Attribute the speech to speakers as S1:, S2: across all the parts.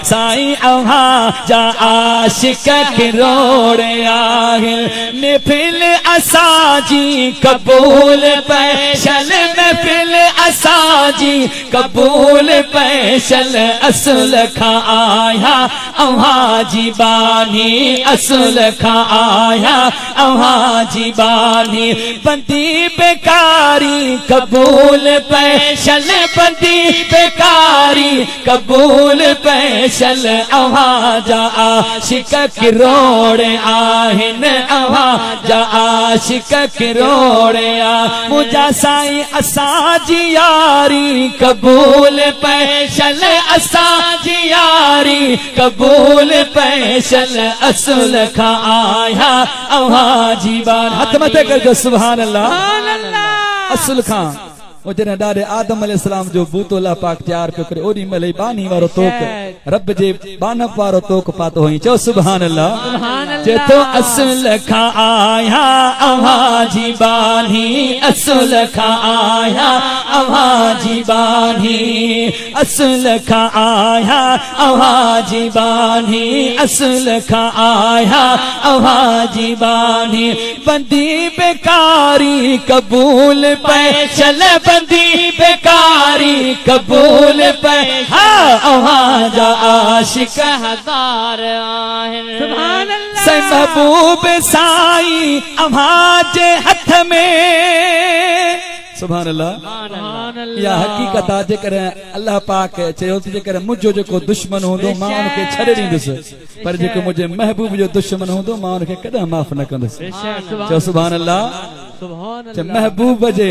S1: साईं अव्हां जा आशिक किरोड़े आहिन। महफिल असांजी कबूल पैशल, महफिल असांजी कबूल पैशल, असुल खां आया अव्हां जी बानी, असुल खां आया अव्हां जी बानी। बंदी बेकारी कबूल पैशल, बंदी बेकारी कबूल पैशल, अव्हां जा आशिक किरोड़े आहिन, अव्हां जा आशिक किरोड़े आ। मुंहिंजा साईं असांजी यारी कबूल पैशल, असांजी यारी कबूल पैशल, असुल खां आया अव्हां जी बानी। हथ मथे कर सुभान अल्लाह। असुल खां वो जने डारे आदम अलैहिस्सलाम जो बूतो अल्लाह पाक तैयार पियो करे, ओडी मले बानी वारो तोक रब जे बानप वारो तोक पातो होई। चो सुभान अल्लाह। जे तो असुल खां आया अव्हां जी बानी, असुल खां आया अव्हां जी बानी, असुल खां आया अव्हां जी बानी, असुल खां आया अव्हां जी बानी। बंदी बेकारी कबूल पैशल, बंदी बेकारी कबूल पे, हाँ अव्हां जा आशिक हजार आहिन। सुभान अल्लाह। साईं महबूब साईं अव्हां जे हथ में, सुभान अल्लाह। या हकीकत आ जेकर अल्लाह पाक चयो जेकर मुंहिंजो जेको दुश्मन हूंदो मां उनखे छॾे ॾींदुसि, पर जेको मुंहिंजे महबूब जो दुश्मन हूंदो मां उनखे कॾहिं माफ़ न कंदुसि। चओ सुभान अल्लाह। महबूब जे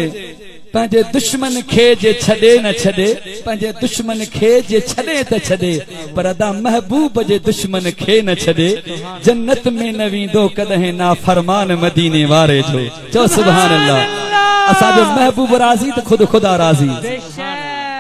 S1: पंहिंजे दुश्मन खे जे छॾे न छॾे, पंहिंजे दुश्मन खे जे छॾे त छॾे, पर अदा महबूब जे दुश्मन खे न छॾे। जन्नत में न वेंदो कॾहिं ना फरमान मदीने वारे जो। चओ सुभान अल्लाह। असांजो महबूब राज़ी त खुद खुदा राज़ी।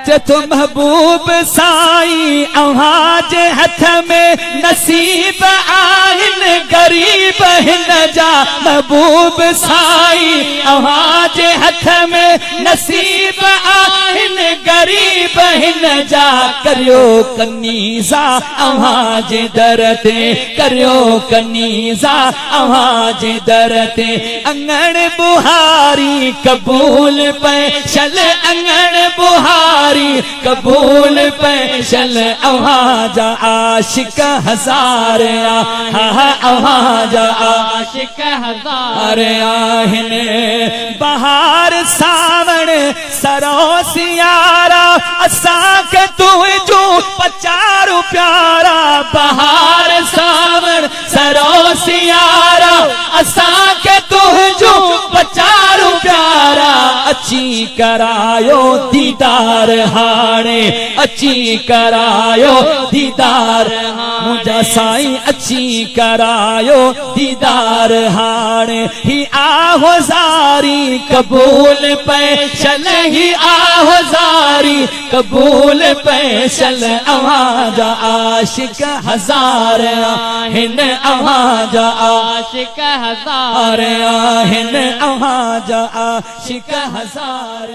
S1: चतो महबूब साईं अव्हां जे हथ में नसीब आहिन, गरीब हिन जा। महबूब साईं अव्हां जे हथ में नसीब आहिन, गरीब हिन जा। करियो कनीज़ा अव्हां जे दर ते, करियो कनीज़ा अव्हां जे दर ते। अंगण बुहारी कबूल पैशल, अंगण बुहारी कबूल पैशल, अव्हां जा आशिक हजार अव्हां जा आशिक हजार आहिन। बहार सावण सरो सियारा, असांखे तुंहिंजो पचारू प्यारा। बहार सावण सरो सियारा, असांखे तुंहिंजो पचारू प्यारा। अची करायो दीदार हाणे, अची करायो दीदार, मुंहिंजा साईं अची करायो दीदार हाणे। ही आहोज़ारी कबूल पैशल, ही आहोज़ारी कबूल पैशल, अव्हां जा आशिक हजार आहिन, अव्हां जा आशिक हजार आहिन, अव्हां जा आशिक हजार।